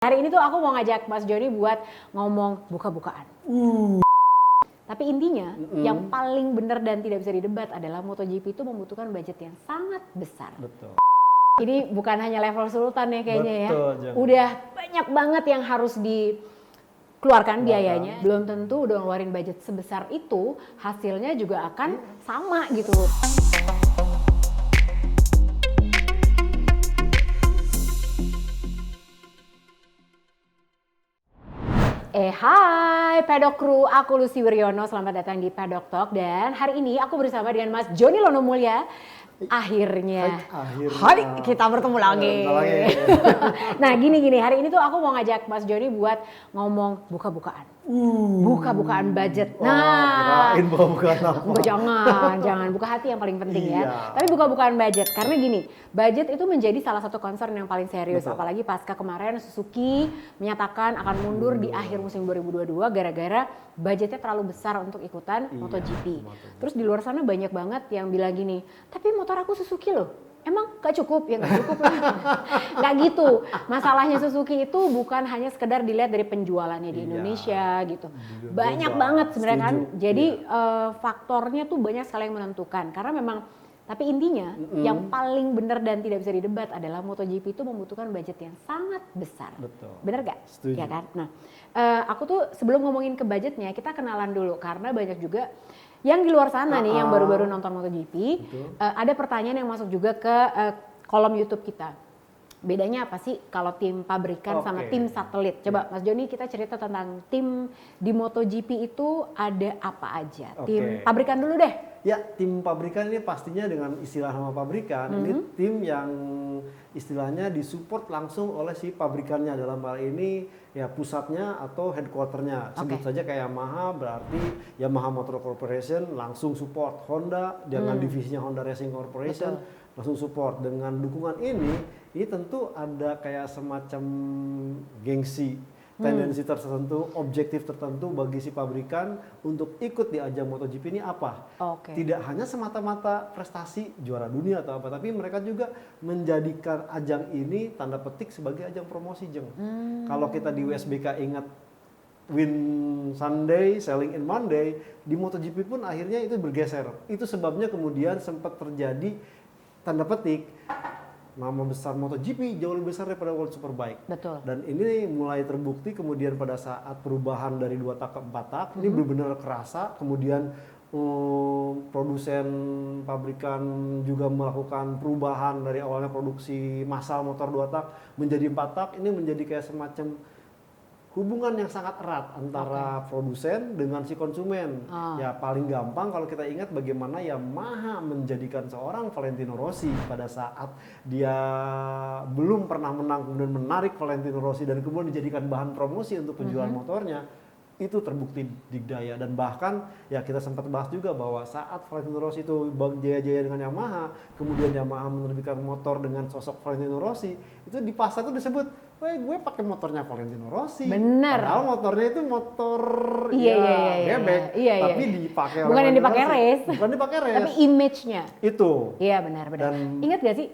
Hari ini tuh aku mau ngajak Mas Joni buat ngomong buka-bukaan. Tapi intinya yang paling benar dan tidak bisa didebat adalah MotoGP itu membutuhkan budget yang sangat besar. Betul. Ini bukan hanya level sultan ya kayaknya. Betul, ya. Udah banyak banget yang harus dikeluarkan biayanya. Belum tentu udah ngeluarin budget sebesar itu, hasilnya juga akan sama gitu. Hai Pedok Crew, aku Lucy Wiryono, selamat datang di Pedok Talk. Dan hari ini aku bersama dengan Mas Joni Lonomulya. Akhirnya kita bertemu lagi. Nah gini, hari ini tuh aku mau ngajak Mas Joni buat ngomong buka-bukaan. Buka-bukaan budget. Kirain buka-bukaan apa? Enggak, jangan. Buka hati yang paling penting ya. Iya. Tapi buka-bukaan budget. Karena gini, budget itu menjadi salah satu concern yang paling serius. Betul. Apalagi pasca kemarin Suzuki menyatakan akan mundur di akhir musim 2022 gara-gara budgetnya terlalu besar untuk ikutan MotoGP. Terus di luar sana banyak banget yang bilang gini, tapi motor aku Suzuki loh. Emang gak cukup? Ya gak cukup lah. Gak gitu. Masalahnya Suzuki itu bukan hanya sekedar dilihat dari penjualannya di Indonesia gitu. Banyak banget sebenarnya kan. Jadi faktornya tuh banyak sekali yang menentukan. Karena memang, tapi intinya yang paling benar dan tidak bisa didebat adalah MotoGP itu membutuhkan budget yang sangat besar. Betul. Bener gak? Setuju. Ya kan? Nah, aku tuh sebelum ngomongin ke budgetnya, kita kenalan dulu. Karena banyak juga yang di luar sana nih, yang baru-baru nonton MotoGP, ada pertanyaan yang masuk juga ke kolom YouTube kita. Bedanya apa sih kalau tim pabrikan sama tim satelit? Coba Mas Joni, kita cerita tentang tim di MotoGP itu ada apa aja? Tim pabrikan dulu deh. Ya, tim pabrikan ini pastinya dengan istilah nama pabrikan, ini tim yang istilahnya disupport langsung oleh si pabrikannya. Dalam hal ini ya pusatnya atau headquarternya. Sebut saja kayak Yamaha, berarti Yamaha Motor Corporation langsung support. Honda dengan divisinya Honda Racing Corporation langsung support. Dengan dukungan ini tentu ada kayak semacam gengsi, tendensi tertentu, objektif tertentu bagi si pabrikan untuk ikut di ajang MotoGP ini apa? Tidak hanya semata-mata prestasi juara dunia atau apa, tapi mereka juga menjadikan ajang ini tanda petik sebagai ajang promosi, Jeng. Kalau kita di WSBK ingat win Sunday, selling in Monday, di MotoGP pun akhirnya itu bergeser. Itu sebabnya kemudian sempat terjadi tanda petik nama besar MotoGP jauh lebih besar daripada World Superbike. Betul. Dan ini mulai terbukti kemudian pada saat perubahan dari 2 tak ke 4 tak, ini benar-benar kerasa. Kemudian produsen pabrikan juga melakukan perubahan dari awalnya produksi massal motor 2 tak menjadi 4 tak. Ini menjadi kayak semacam hubungan yang sangat erat antara produsen dengan si konsumen. Ya paling gampang kalau kita ingat bagaimana Yamaha menjadikan seorang Valentino Rossi pada saat dia belum pernah menang, kemudian menarik Valentino Rossi dan kemudian dijadikan bahan promosi untuk penjualan motornya. Itu terbukti dikdaya. Dan bahkan ya kita sempat bahas juga bahwa saat Valentino Rossi itu jaya-jaya dengan Yamaha, kemudian Yamaha menerbitkan motor dengan sosok Valentino Rossi, itu di pasar itu disebut, gue pakai motornya Valentino Rossi. Bener. Padahal motornya itu motor bebek, tapi dipakai bukan yang dipakai race. Bukan dipakai race. Tapi image-nya. Itu. Iya benar. Ingat gak sih,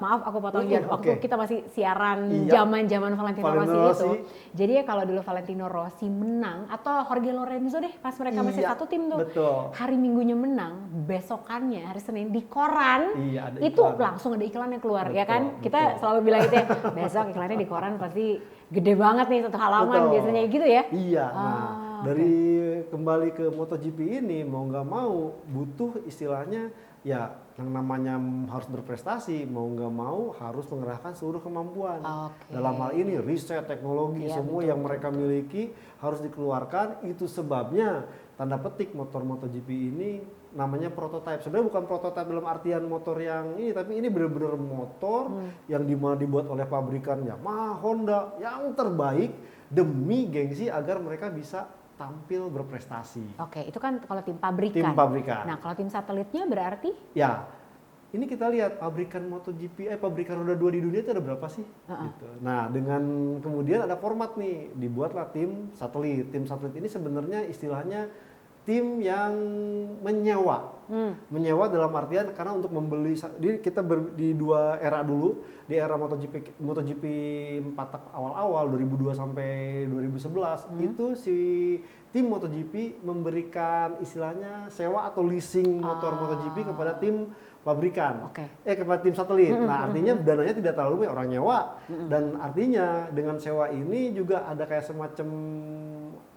maaf aku potong Jan, waktu kita masih siaran zaman-zaman Valentino Rossi itu. Jadi ya kalau dulu Valentino Rossi menang, atau Jorge Lorenzo deh pas mereka masih satu tim tuh. Betul. Hari Minggunya menang, besokannya hari Senin di koran, itu langsung ada iklan yang keluar. Ya kan? Kita selalu bilang itu ya, besok iklannya di koran pasti gede banget nih, 1 halaman biasanya gitu ya. Iya, dari kembali ke MotoGP ini mau nggak mau butuh istilahnya ya yang namanya harus berprestasi, mau nggak mau harus mengerahkan seluruh kemampuan. Dalam hal ini riset, teknologi, semua yang mereka miliki harus dikeluarkan. Itu sebabnya tanda petik motor MotoGP ini namanya prototype. Sebenarnya bukan prototype dalam artian motor yang ini, tapi ini benar-benar motor yang dibuat oleh pabrikan Yamaha, Honda yang terbaik demi gengsi agar mereka bisa tampil berprestasi. Itu kan kalau tim pabrikan. Tim pabrikan. Nah, kalau tim satelitnya berarti? Ya, ini kita lihat pabrikan MotoGP, pabrikan roda 2 di dunia itu ada berapa sih? Gitu. Nah, dengan kemudian ada format nih, dibuatlah tim satelit. Tim satelit ini sebenarnya istilahnya tim yang menyewa. Menyewa dalam artian karena untuk membeli, jadi kita di dua era dulu, di era MotoGP 4 awal-awal 2002 sampai 2011 itu si tim MotoGP memberikan istilahnya sewa atau leasing motor MotoGP kepada tim pabrikan, kepada tim satelit. Nah artinya dananya tidak terlalu orang nyewa, dan artinya dengan sewa ini juga ada kayak semacam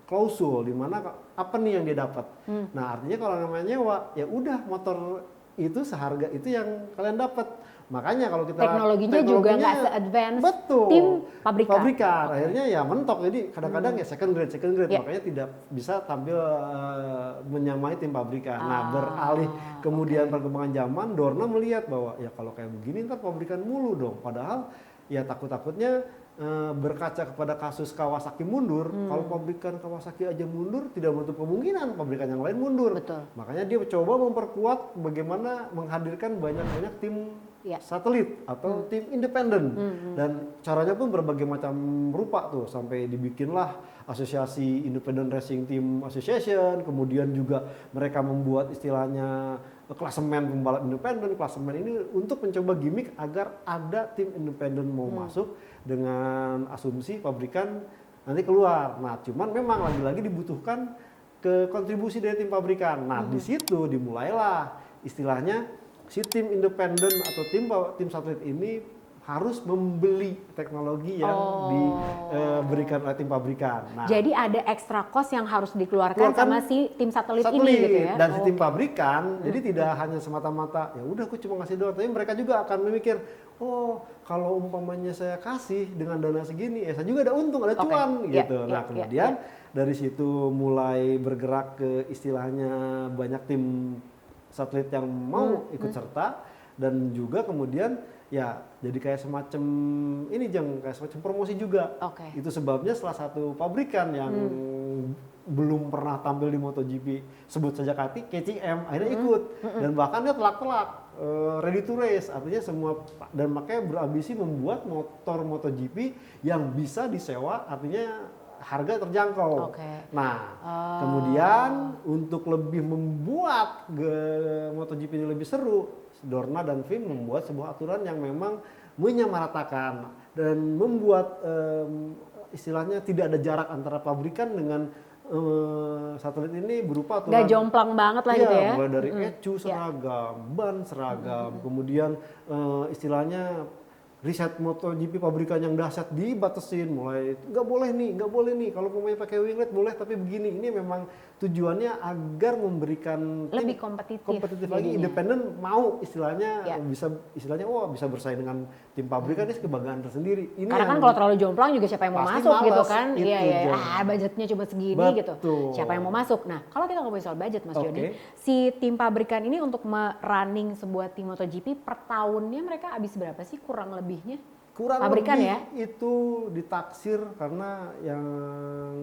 klausul di mana apa nih yang dia dapat. Nah artinya kalau namanya nyewa ya udah motor itu seharga itu yang kalian dapat. Makanya kalau kita teknologinya juga nggak se-advance tim pabrikan. Akhirnya ya mentok, jadi kadang-kadang ya second grade, makanya tidak bisa tampil menyamai tim pabrikan. Nah beralih kemudian perkembangan zaman, Dorna melihat bahwa ya kalau kayak begini ntar pabrikan mulu dong. Padahal ya takutnya berkaca kepada kasus Kawasaki mundur, kalau pabrikan Kawasaki aja mundur, tidak menutup kemungkinan pabrikan yang lain mundur. Betul. Makanya dia coba memperkuat bagaimana menghadirkan banyak-banyak tim satelit atau tim independen, dan caranya pun berbagai macam rupa tuh, sampai dibikinlah asosiasi Independent Racing Team Association, kemudian juga mereka membuat istilahnya klasemen pembalap independen. Klasemen ini untuk mencoba gimmick agar ada tim independen mau masuk dengan asumsi pabrikan nanti keluar. Nah, cuman memang lagi-lagi dibutuhkan ke kontribusi dari tim pabrikan. Nah, di situ dimulailah istilahnya si tim independen atau tim satelit ini harus membeli teknologi yang diberikan oleh tim pabrikan. Nah, jadi ada extra cost yang harus dikeluarkan sama si tim satelit ini gitu ya. Dan si tim pabrikan, jadi tidak hanya semata-mata ya udah aku cuma ngasih doang, tapi mereka juga akan memikir, oh kalau umpamanya saya kasih dengan dana segini, saya juga ada untung, ada cuan gitu. Nah kemudian dari situ mulai bergerak ke istilahnya banyak tim satelit yang mau ikut serta, dan juga kemudian ya jadi kayak semacam ini kayak semacam promosi juga. Itu sebabnya salah satu pabrikan yang belum pernah tampil di MotoGP, sebut saja KTM, akhirnya ikut, dan bahkan dia telak-telak ready to race, artinya semua, dan makanya berambisi membuat motor MotoGP yang bisa disewa, artinya harga terjangkau. Nah, kemudian untuk lebih membuat MotoGP ini lebih seru, Dorna dan FIM membuat sebuah aturan yang memang menyamaratakan dan membuat istilahnya tidak ada jarak antara pabrikan dengan satelit ini, berupa aturan. Gak jomplang banget lah gitu ya. Mulai dari ecu seragam, ban seragam, kemudian istilahnya riset MotoGP pabrikan yang dahsyat dibatasin, mulai nggak boleh nih kalau pemain pakai winglet boleh tapi begini. Ini memang tujuannya agar memberikan lebih kompetitif lagi, independen mau istilahnya bisa bersaing dengan tim pabrikan, ini kebanggaan tersendiri. Ini karena kan kalau terlalu jomplang juga siapa yang mau masuk gitu kan. Budgetnya cuma segini gitu. Siapa yang mau masuk. Nah, kalau kita ngomongin soal budget Mas Joni, si tim pabrikan ini untuk running sebuah tim MotoGP per tahunnya mereka habis berapa sih kurang lebihnya? Kurang pabrikan lebih itu ditaksir, karena yang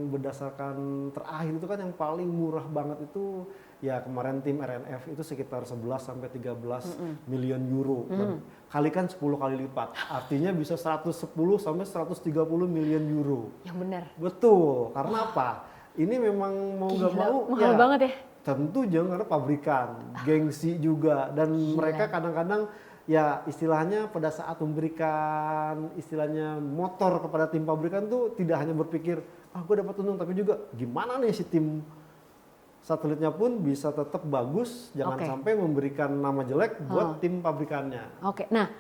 berdasarkan terakhir itu kan yang paling murah banget itu ya kemarin tim RNF itu sekitar 11 sampai 13 miliar euro. Dan kalikan 10 kali lipat. Artinya bisa 110 sampai 130 miliar euro. Yang benar. Betul. Karena apa? Ini memang mau nggak mau mahal banget ya. Tentu jangan, karena pabrikan, gengsi juga, dan mereka kadang-kadang ya istilahnya pada saat memberikan istilahnya motor kepada tim pabrikan tuh tidak hanya berpikir gue dapat untung, tapi juga gimana nih si tim satelitnya pun bisa tetap bagus, jangan sampai memberikan nama jelek buat tim pabrikannya. Nah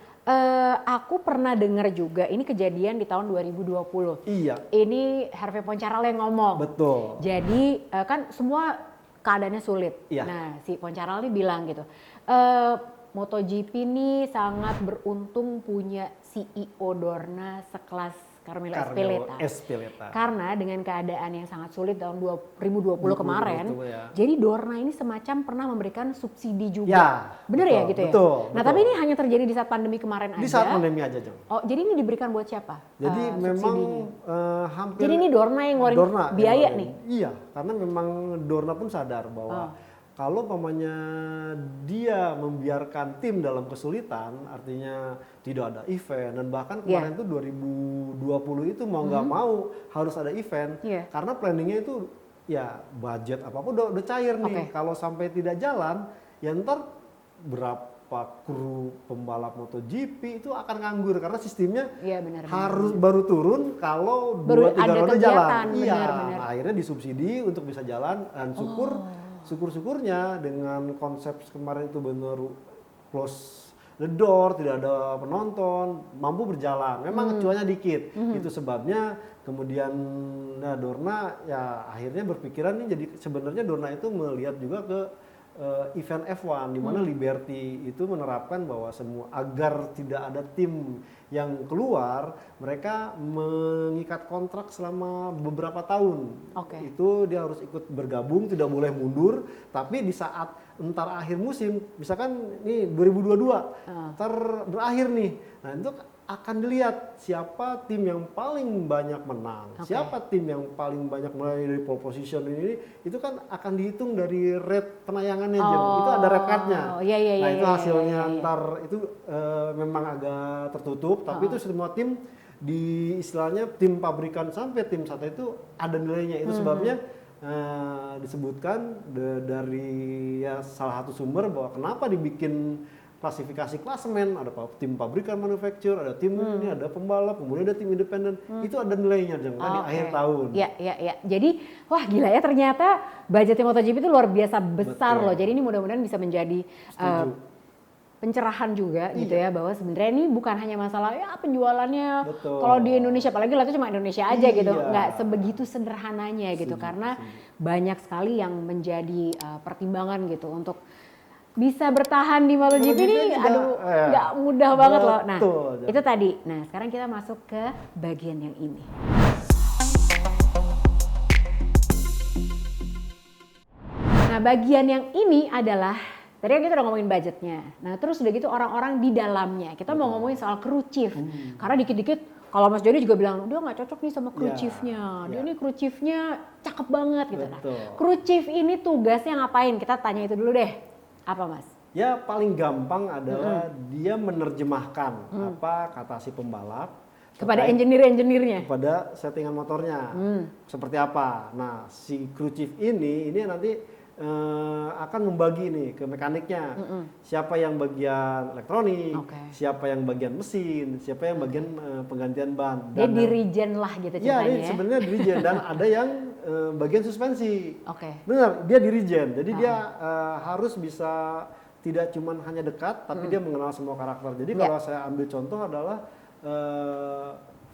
aku pernah dengar juga ini kejadian di tahun 2020. Iya. Ini Hervé Poncharal yang ngomong. Betul. Jadi kan semua keadaannya sulit. Iya. Nah si Poncharal ini bilang gitu, MotoGP ini sangat beruntung punya CEO Dorna sekelas Carmelo Ezpeleta. Karena dengan keadaan yang sangat sulit tahun 2020 kemarin, jadi Dorna ini semacam pernah memberikan subsidi juga. Bener ya gitu ya? Nah tapi ini hanya terjadi di saat pandemi kemarin aja. Di saat pandemi aja, Jong. Oh, jadi ini diberikan buat siapa? Jadi memang hampir. Jadi ini Dorna yang ngeluarin biaya nih? Iya, karena memang Dorna pun sadar bahwa kalau pamannya dia membiarkan tim dalam kesulitan, artinya tidak ada event, dan bahkan kemarin tuh 2020 itu mau nggak mau harus ada event, karena planningnya itu ya budget apapun udah cair nih. Oke. Kalau sampai tidak jalan, ya ntar berapa kru pembalap MotoGP itu akan nganggur karena sistemnya Iya benar. harus baru turun kalau Baru 2-3 ada ronde kegiatan, jalan. Iya, benar. nah, akhirnya disubsidi untuk bisa jalan dan syukur-syukurnya dengan konsep kemarin itu benar close the door, tidak ada penonton, mampu berjalan. Memang cuannya dikit. Itu sebabnya kemudian Dorna ya akhirnya berpikiran nih, jadi sebenarnya Dorna itu melihat juga ke event F1 di mana Liberty itu menerapkan bahwa semua agar tidak ada tim yang keluar, mereka mengikat kontrak selama beberapa tahun. Oke. Itu dia harus ikut bergabung, tidak boleh mundur, tapi di saat entar akhir musim, misalkan nih 2022, ntar berakhir nih. Nah, itu akan dilihat siapa tim yang paling banyak menang, siapa tim yang paling banyak mulai dari pole position ini, itu kan akan dihitung dari rate penayangannya, itu ada rate card-nya. Nah, itu hasilnya ntar itu memang agak tertutup, tapi itu semua tim di istilahnya tim pabrikan sampai tim satu itu ada nilainya. Itu sebabnya disebutkan dari ya salah satu sumber bahwa kenapa dibikin klasifikasi klasemen, ada tim pabrikan manufacturer, ada tim ini, ada pembalap, kemudian ada tim independen, itu ada nilainya di akhir tahun. Iya. Jadi wah gila ya, ternyata budgetnya MotoGP itu luar biasa besar loh. Jadi ini mudah-mudahan bisa menjadi pencerahan juga gitu ya, bahwa sebenarnya ini bukan hanya masalah ya penjualannya. Kalau di Indonesia, apalagi lah itu cuma Indonesia aja gitu, nggak sebegitu sederhananya gitu, karena banyak sekali yang menjadi pertimbangan gitu untuk bisa bertahan di MotoGP ini, aduh nggak mudah banget loh. Nah itu tadi. Nah sekarang kita masuk ke bagian yang ini. Nah bagian yang ini adalah, tadi kan kita udah ngomongin budgetnya. Nah terus udah gitu orang-orang di dalamnya. Kita mau ngomongin soal crew chief. Karena dikit-dikit kalau Mas Jody juga bilang, dia nggak cocok nih sama crew chiefnya. Dia ini crew chiefnya cakep banget gitu. Nah, crew chief ini tugasnya ngapain? Kita tanya itu dulu deh. Apa Mas? Ya paling gampang adalah dia menerjemahkan apa kata si pembalap kepada engineer-engineernya, kepada settingan motornya seperti apa. Nah si crew chief ini nanti akan membagi nih ke mekaniknya, siapa yang bagian elektronik, siapa yang bagian mesin, siapa yang bagian penggantian ban. Dia dirijen lah gitu ceritanya. Ya, ini sebenarnya dirijen dan ada yang bagian suspensi. Benar, dia dirijen. Jadi dia harus bisa tidak cuma hanya dekat, tapi dia mengenal semua karakter. Jadi kalau saya ambil contoh adalah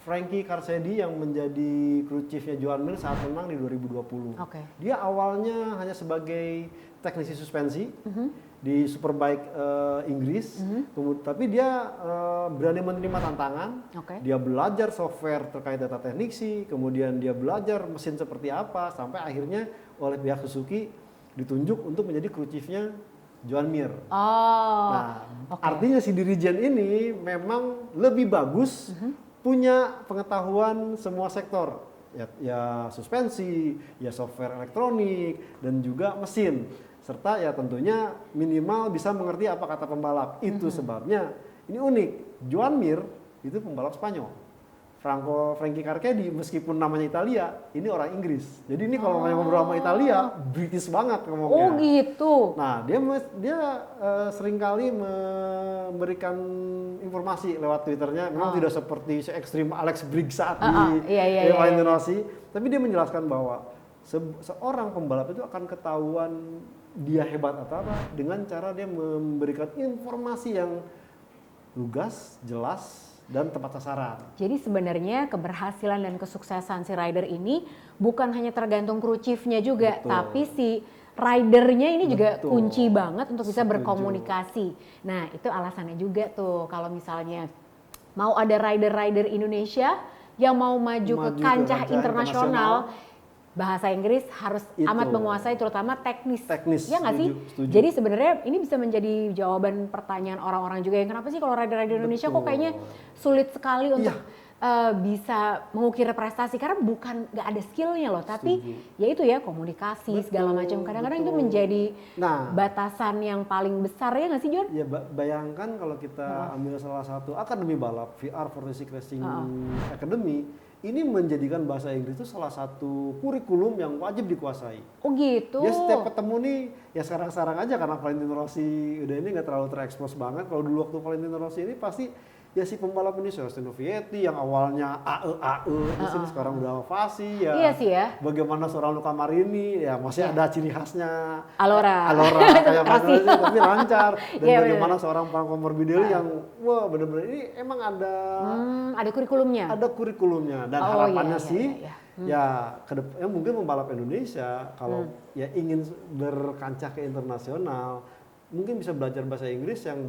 Frankie Carcedi yang menjadi crew chiefnya Joan Mir saat menang di 2020. Dia awalnya hanya sebagai teknisi suspensi di Superbike Inggris, tapi dia berani menerima tantangan. Dia belajar software terkait data teknisi, kemudian dia belajar mesin seperti apa, sampai akhirnya oleh pihak Suzuki ditunjuk untuk menjadi crew chiefnya Joan Mir. Nah, artinya si dirijen ini memang lebih bagus punya pengetahuan semua sektor, ya suspensi, ya software elektronik, dan juga mesin, serta ya tentunya minimal bisa mengerti apa kata pembalap. Itu sebabnya ini unik. Joan Mir itu pembalap Spanyol. Frankie Carcedi meskipun namanya Italia, ini orang Inggris. Jadi ini kalau ngobrol sama Italia, British banget ngomongnya. Oh gitu. Nah dia seringkali memberikan informasi lewat Twitternya. Memang tidak seperti se-ekstrim Alex Briggs saat di Valentino Rossi, tapi dia menjelaskan bahwa seorang pembalap itu akan ketahuan dia hebat atau apa dengan cara dia memberikan informasi yang lugas, jelas, dan tepat sasaran. Jadi sebenarnya keberhasilan dan kesuksesan si rider ini bukan hanya tergantung crew chiefnya juga, tapi si ridernya ini juga kunci banget untuk bisa berkomunikasi. Nah itu alasannya juga tuh kalau misalnya mau ada rider-rider Indonesia yang mau maju ke kancah internasional, bahasa Inggris harus amat menguasai, terutama teknis. Ya nggak sih? Jadi sebenarnya ini bisa menjadi jawaban pertanyaan orang-orang juga yang kenapa sih kalau rider-rider Indonesia kok kayaknya sulit sekali untuk bisa mengukir prestasi, karena bukan nggak ada skillnya loh, tapi ya itu ya komunikasi segala macam. Kadang-kadang itu menjadi batasan yang paling besar, ya nggak sih John? Ya bayangkan kalau kita ambil salah satu akademi balap VR46 Racing Academy, ini menjadikan bahasa Inggris itu salah satu kurikulum yang wajib dikuasai. Oh gitu. Dia setiap ketemu nih, ya sekarang-sekarang aja karena Valentino Rossi udah ini nggak terlalu terekspos banget. Kalau dulu waktu Valentino Rossi ini pasti ya si pembalap ini Sebastian Vietti yang awalnya terus ini sekarang udah Fasi ya. Iya sih ya. Bagaimana seorang Luca Marini ya masih ada ciri khasnya Alora kayak Rossi tapi lancar dan Iya, bagaimana seorang Franco Morbidelli yang wah benar-benar ini emang ada kurikulumnya. ada kurikulumnya dan Oh, harapannya iya, sih iya. ya ya mungkin pembalap Indonesia kalau ya ingin berkancah ke internasional mungkin bisa belajar bahasa Inggris yang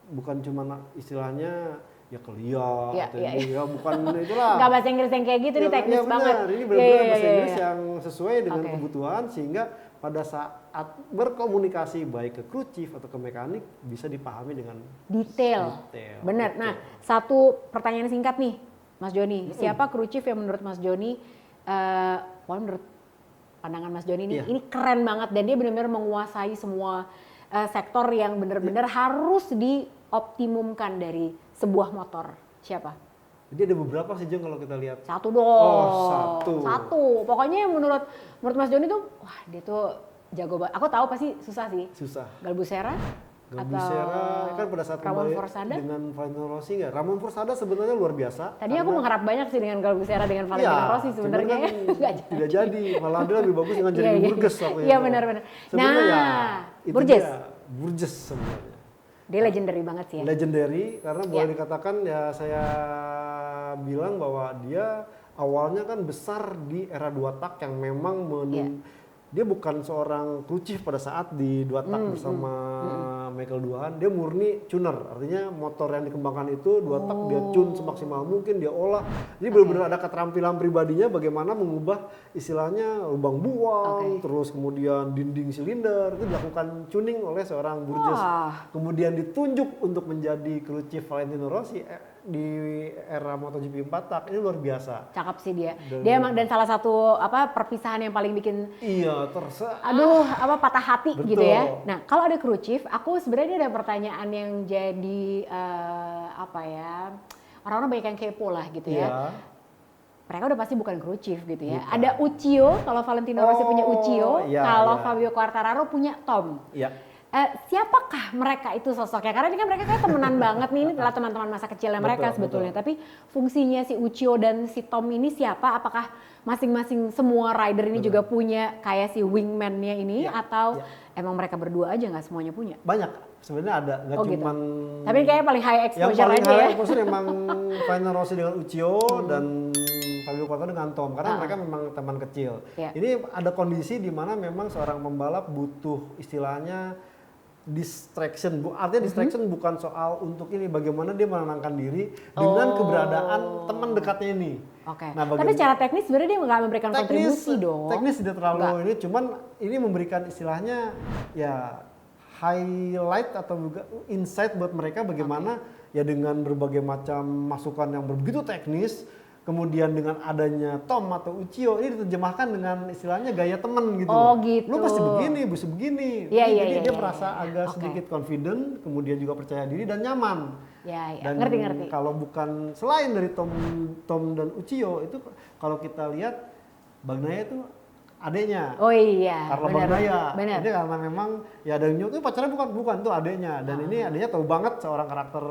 bukan cuma istilahnya ya kuliah Iya, atau iya, ini, ya bukan itulah. Nggak bahasa Inggris yang kayak gitu nih, teknis Ya benar, banget. ini benar-benar Iya, bahasa iya, Inggris iya. yang sesuai dengan Oke. kebutuhan sehingga pada saat berkomunikasi baik ke kru chief atau ke mekanik bisa dipahami dengan Detail. Benar. Betul. Nah, satu pertanyaan singkat nih, Mas Joni. Siapa kru chief yang menurut Mas Joni, menurut pandangan Mas Joni Iya. ini keren banget dan dia benar-benar menguasai semua sektor yang benar-benar harus dioptimumkan dari sebuah motor. Siapa? Jadi ada beberapa sih Jeng kalau kita lihat. Satu dong. Oh, satu. Pokoknya yang menurut Mas Joni tuh, wah dia tuh jago banget. Aku tahu pasti susah sih. Susah. Galbusera? Gabusera kan pada saat Ramon kembali Forsada? dengan Valentino Rossi nggak? Ramon Forsada sebenarnya luar biasa. Tadi aku mengharap banyak sih dengan Galbusera dengan Valentino Rossi sebenarnya. cuman kan Nggak tidak jadi. Malah dia lebih bagus dengan jadi Iya, iya. Burgess waktu Iya, itu. benar-benar. Sebenarnya Nah, ya, itu Burgess. dia, Burgess sebenarnya. Dia legendary banget sih ya. Legendary karena boleh Iya. dikatakan ya saya bilang bahwa dia awalnya kan besar di era dua tak yang memang Iya. dia bukan seorang kru chief pada saat di dua tak bersama Michael Doohan, dia murni tuner, artinya motor yang dikembangkan itu dua tak dia tune semaksimal mungkin, dia olah, jadi benar-benar ada keterampilan pribadinya bagaimana mengubah istilahnya lubang buang, terus kemudian dinding silinder itu dilakukan tuning oleh seorang Burgess, Wah. kemudian ditunjuk untuk menjadi kru chief Valentino Rossi di era MotoGP 4 tak, ini luar biasa. Cakep sih dia. Dia emang dan salah satu perpisahan yang paling bikin Iya, patah hati Betul. gitu ya. Nah, kalau ada crew chief, aku sebenarnya ada pertanyaan yang jadi orang-orang banyak yang kepo lah gitu ya. Iya. Mereka udah pasti bukan crew chief gitu ya. Bukan. Ada Uccio, kalau Valentino Rossi punya Uccio, iya, kalau iya. Fabio Quartararo punya Tom. Iya. Siapakah mereka itu sosoknya? Karena ini kan mereka kayak temenan banget nih, ini adalah teman-teman masa kecilnya mereka Betul, sebetulnya. Tapi fungsinya si Uccio dan si Tom ini siapa? Apakah masing-masing semua rider ini juga punya kayak si wingman-nya ini? Ya, Atau ya. emang mereka berdua aja nggak semuanya punya? Banyak sebenarnya ada, nggak Oh, gitu. cuman Tapi kayak paling high yang exposure paling aja high ya. exposure emang Valentino Rossi dengan Uccio dan Fabio Quartararo dengan Tom karena mereka memang teman kecil. Iya. Ini ada kondisi di mana memang seorang pembalap butuh istilahnya distraction, artinya distraction bukan soal untuk ini bagaimana dia menenangkan diri dengan keberadaan teman dekatnya ini. Oke. Nah, Tapi secara teknis sebenarnya dia nggak memberikan kontribusi dong. Teknis tidak terlalu ini, cuman ini memberikan istilahnya ya highlight atau juga insight buat mereka bagaimana ya dengan berbagai macam masukan yang begitu teknis. Kemudian dengan adanya Tom atau Uccio ini diterjemahkan dengan istilahnya gaya temen gitu. Oh, gitu. Lu pasti begini, bisa begini. Iya, iya, Jadi iya, dia iya, merasa iya. agak Oke. sedikit confident, kemudian juga percaya diri dan nyaman. Ya, Dan ngerti. kalau bukan selain dari Tom dan Uccio itu kalau kita lihat Bagnaia itu adeknya. Oh iya, Carlo benar. Bagnaia. Benar. Ini karena memang ya ada itu pacarnya bukan tuh adeknya dan ini adeknya tahu banget seorang karakter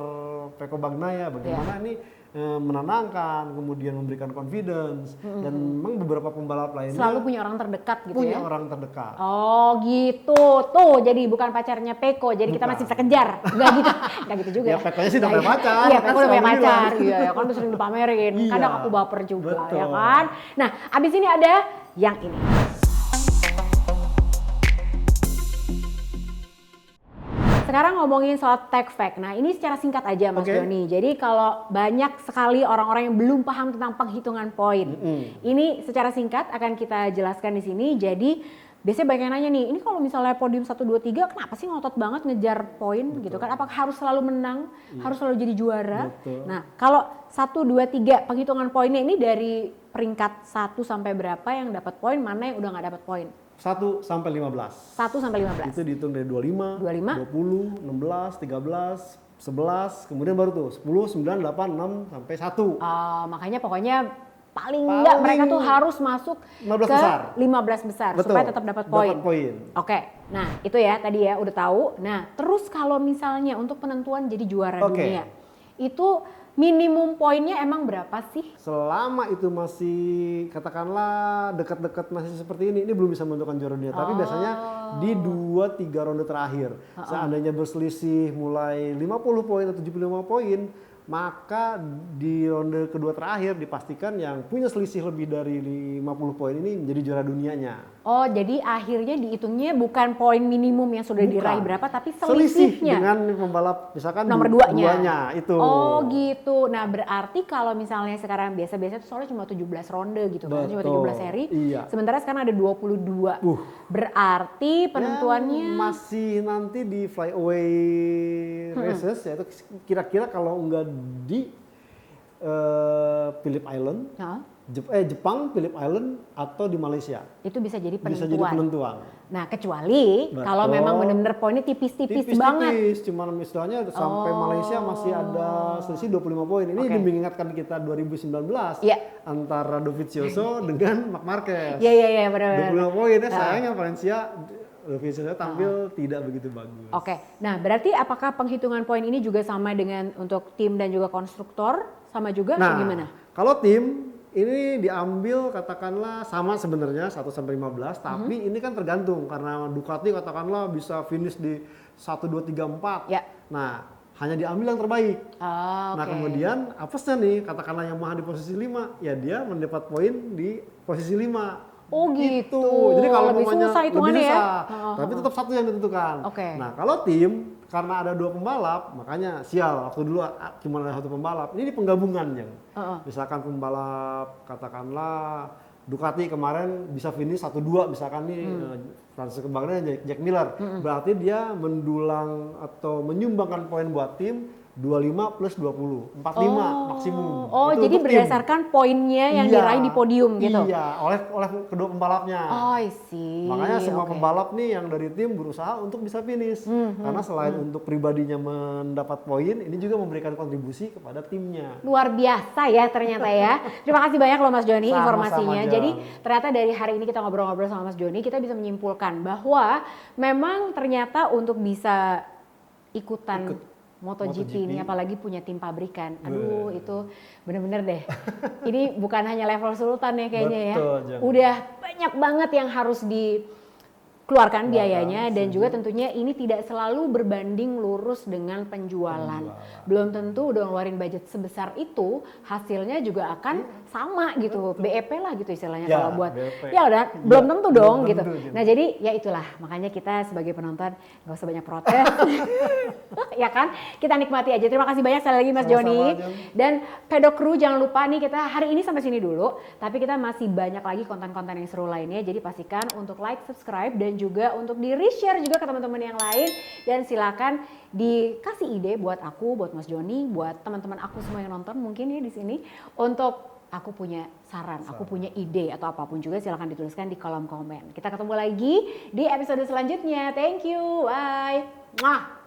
Pecco Bagnaia bagaimana ini menenangkan, kemudian memberikan confidence dan memang beberapa pembalap lainnya Selalu punya orang terdekat gitu punya ya. orang terdekat. Oh gitu, tuh jadi bukan pacarnya Pecco, jadi kita Bukan. masih bisa kejar, nggak gitu, nggak gitu juga. Ya, Pecconya sih udah punya pacar, Iya, kan Pecco udah punya selalu bilang. pacar, iya, kan udah sering dipamerin. Iya, Kadang aku baper juga, betul. ya kan. Nah, abis ini ada yang ini. Sekarang ngomongin soal tech fact. Nah, ini secara singkat aja Mas Oke. Joni. Jadi kalau banyak sekali orang-orang yang belum paham tentang penghitungan poin. Ini secara singkat akan kita jelaskan di sini. Jadi biasanya banyak yang nanya nih, ini kalau misalnya podium 1 2 3 kenapa sih ngotot banget ngejar poin gitu kan? Apakah harus selalu menang? Harus selalu jadi juara? Betul. Nah, kalau 1 2 3 penghitungan poinnya ini dari peringkat 1 sampai berapa yang dapat poin, mana yang udah nggak dapat poin? 1 sampai 15. 1 sampai 15. Itu dihitung dari 25, 25, 20, 16, 13, 11, kemudian baru tuh 10, 9, 8, 6 sampai 1. Makanya pokoknya paling enggak mereka tuh harus masuk 15 ke besar. 15 besar Betul. supaya tetap dapat poin. Dapat poin. Oke, nah itu ya tadi ya udah tahu. Nah terus kalau misalnya untuk penentuan jadi juara Oke. dunia, itu minimum poinnya emang berapa sih? Selama itu masih katakanlah dekat-dekat masih seperti ini belum bisa menentukan juara dunia. Tapi biasanya di 2-3 ronde terakhir, seandainya berselisih mulai 50 poin atau 75 poin, maka di ronde kedua terakhir dipastikan yang punya selisih lebih dari 50 poin ini menjadi juara dunianya. Oh, jadi akhirnya dihitungnya bukan poin minimum yang sudah Bukan. diraih berapa, tapi Selisih selisihnya. dengan pembalap misalkan Nomor duanya. duanya itu. Oh gitu. Nah berarti kalau misalnya sekarang biasa-biasa tuh soalnya cuma 17 ronde gitu kan, cuma 17 seri. Iya. Sementara sekarang ada 22. Berarti penentuannya Yang masih nanti di flyaway races yaitu kira-kira kalau enggak di Phillip Island, Hah? Jepang, Phillip Island atau di Malaysia. itu bisa jadi penentuan. Bisa jadi penentuan. Nah kecuali Betul. kalau memang benar-benar poinnya tipis-tipis banget. Tipis-tipis, cuman istilahnya sampai Malaysia masih ada selisih 25 poin. Ini Oke. mengingatkan kita 2019 Iya. antara Dovizioso dengan Marc Marquez. Iya benar-benar. 25 poin ya, sayangnya Valencia Dovizioso tampil tidak begitu bagus. Oke, nah berarti apakah penghitungan poin ini juga sama dengan untuk tim dan juga konstruktor? Sama juga atau gimana? Kalau tim ini diambil katakanlah sama sebenarnya 1 sampai 15, tapi ini kan tergantung karena Ducati katakanlah bisa finish di 1 2 3 4. Ya. Nah, hanya diambil yang terbaik. Oh, Nah, oke. kemudian apesnya nih katakanlah Yamaha di posisi 5, ya dia mendapat poin di posisi 5. Oh gitu. Jadi kalau lebih umpamanya susah hitungannya lebih ya. susah, tapi tetap satu yang ditentukan. Oke. Nah kalau tim karena ada 2 pembalap, makanya sial waktu dulu cuma ada 1 pembalap. Ini di penggabungannya. Misalkan pembalap katakanlah Ducati kemarin bisa finish 1-2 misalkan nih Francisco Bagnaia Jack Miller, berarti dia mendulang atau menyumbangkan poin buat tim 25 plus 20, 45 maksimum. Oh, Itu jadi untuk tim. berdasarkan poinnya yang diraih di podium gitu. Iya, oleh kedua pembalapnya. Oh, I see. Makanya semua Oke. pembalap nih yang dari tim berusaha untuk bisa finish. Karena selain untuk pribadinya mendapat poin, ini juga memberikan kontribusi kepada timnya. Luar biasa ya ternyata ya. Terima kasih banyak loh Mas Joni Sama-sama, informasinya. Jan. Jadi ternyata dari hari ini kita ngobrol-ngobrol sama Mas Joni, kita bisa menyimpulkan bahwa memang ternyata untuk bisa ikutan MotoGP ini apalagi punya tim pabrikan. Aduh itu bener-bener deh. Ini bukan hanya level sultan ya kayaknya ya. Betul, Jan. Udah banyak banget yang harus dikeluarkan biayanya dan juga tentunya ini tidak selalu berbanding lurus dengan penjualan. Belum tentu udah ngeluarin budget sebesar itu hasilnya juga akan sama gitu. BEP lah gitu istilahnya Ya, kalau buat. BEP. Ya udah belum tentu dong belum gitu. tentu, Jan. Nah jadi ya itulah makanya kita sebagai penonton gak usah banyak protes. Ya kan? Kita nikmati aja. Terima kasih banyak sekali lagi Mas Sama-sama, Joni. Jan. Dan Pedok Crew jangan lupa nih kita hari ini sampai sini dulu. Tapi kita masih banyak lagi konten-konten yang seru lainnya. Jadi pastikan untuk like, subscribe dan juga untuk di reshare juga ke teman-teman yang lain. Dan silakan dikasih ide buat aku, buat Mas Joni, buat teman-teman aku semua yang nonton mungkin ya di sini untuk aku punya saran, aku punya ide atau apapun juga silakan dituliskan di kolom komen. Kita ketemu lagi di episode selanjutnya. Thank you. Bye. Mwah.